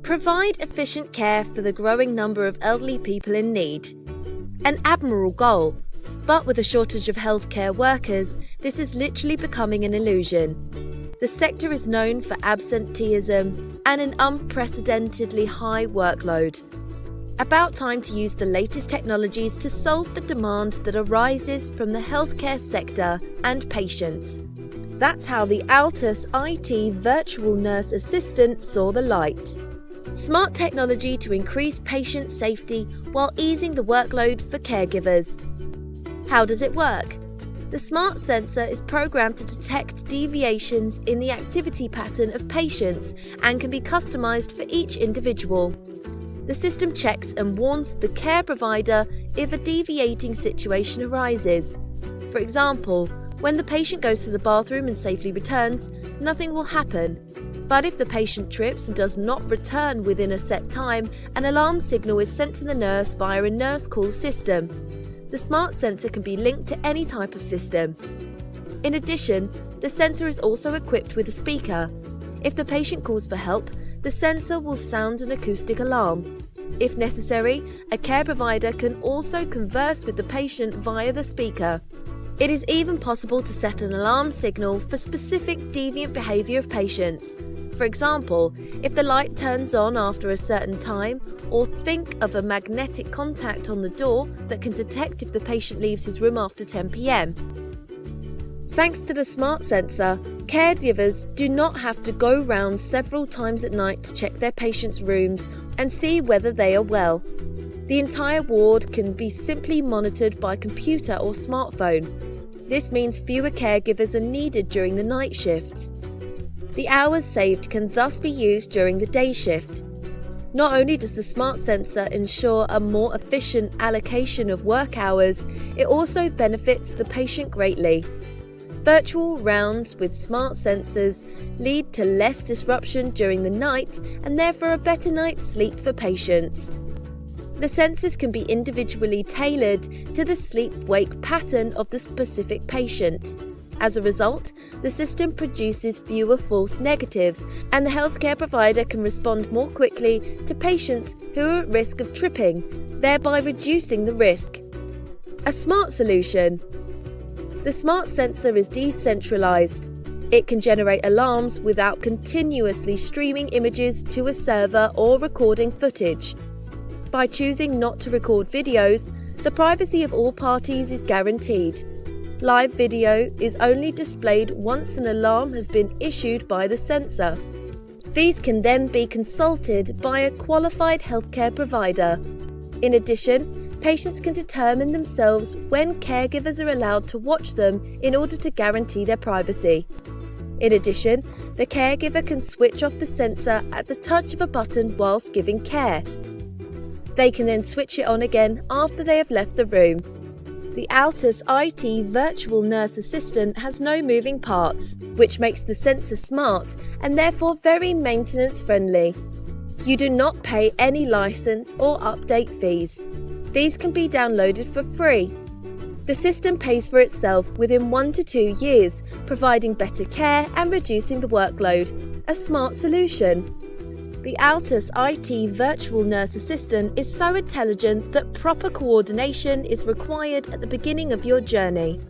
Provide efficient care for the growing number of elderly people in need. An admirable goal, but with a shortage of healthcare workers, this is literally becoming an illusion. The sector is known for absenteeism and an unprecedentedly high workload. About time to use the latest technologies to solve the demand that arises from the healthcare sector and patients. That's how the Altas IT virtual nurse assistant saw the light. Smart technology to increase patient safety while easing the workload for caregivers. How does it work? The smart sensor is programmed to detect deviations in the activity pattern of patients and can be customized for each individual. The system checks and warns the care provider if a deviating situation arises. For example, when the patient goes to the bathroom and safely returns, nothing will happen. But if the patient trips and does not return within a set time, an alarm signal is sent to the nurse via a nurse call system. The smart sensor can be linked to any type of system. In addition, the sensor is also equipped with a speaker. If the patient calls for help, the sensor will sound an acoustic alarm. If necessary, a care provider can also converse with the patient via the speaker. It is even possible to set an alarm signal for specific deviant behaviour of patients. For example, if the light turns on after a certain time, or think of a magnetic contact on the door that can detect if the patient leaves his room after 10 p.m. Thanks to the smart sensor, caregivers do not have to go round several times at night to check their patients' rooms and see whether they are well. The entire ward can be simply monitored by computer or smartphone. This means fewer caregivers are needed during the night shift. The hours saved can thus be used during the day shift. Not only does the smart sensor ensure a more efficient allocation of work hours, it also benefits the patient greatly. Virtual rounds with smart sensors lead to less disruption during the night and therefore a better night's sleep for patients. The sensors can be individually tailored to the sleep-wake pattern of the specific patient. As a result, the system produces fewer false negatives and the healthcare provider can respond more quickly to patients who are at risk of tripping, thereby reducing the risk. A smart solution. The smart sensor is decentralized. It can generate alarms without continuously streaming images to a server or recording footage. By choosing not to record videos, the privacy of all parties is guaranteed. Live video is only displayed once an alarm has been issued by the sensor. These can then be consulted by a qualified healthcare provider. In addition, patients can determine themselves when caregivers are allowed to watch them in order to guarantee their privacy. In addition, the caregiver can switch off the sensor at the touch of a button whilst giving care. They can then switch it on again after they have left the room. The Altas IT virtual nurse assistant has no moving parts, which makes the sensor smart and therefore very maintenance friendly. You do not pay any license or update fees. These can be downloaded for free. The system pays for itself within 1 to 2 years, providing better care and reducing the workload. A smart solution. The Altas IT virtual nurse assistant is so intelligent that proper coordination is required at the beginning of your journey.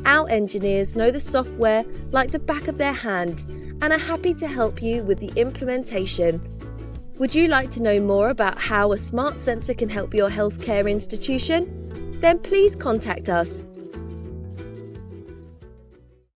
Our engineers know the software like the back of their hand and are happy to help you with the implementation. Would you like to know more about how a smart sensor can help your healthcare institution? Then please contact us.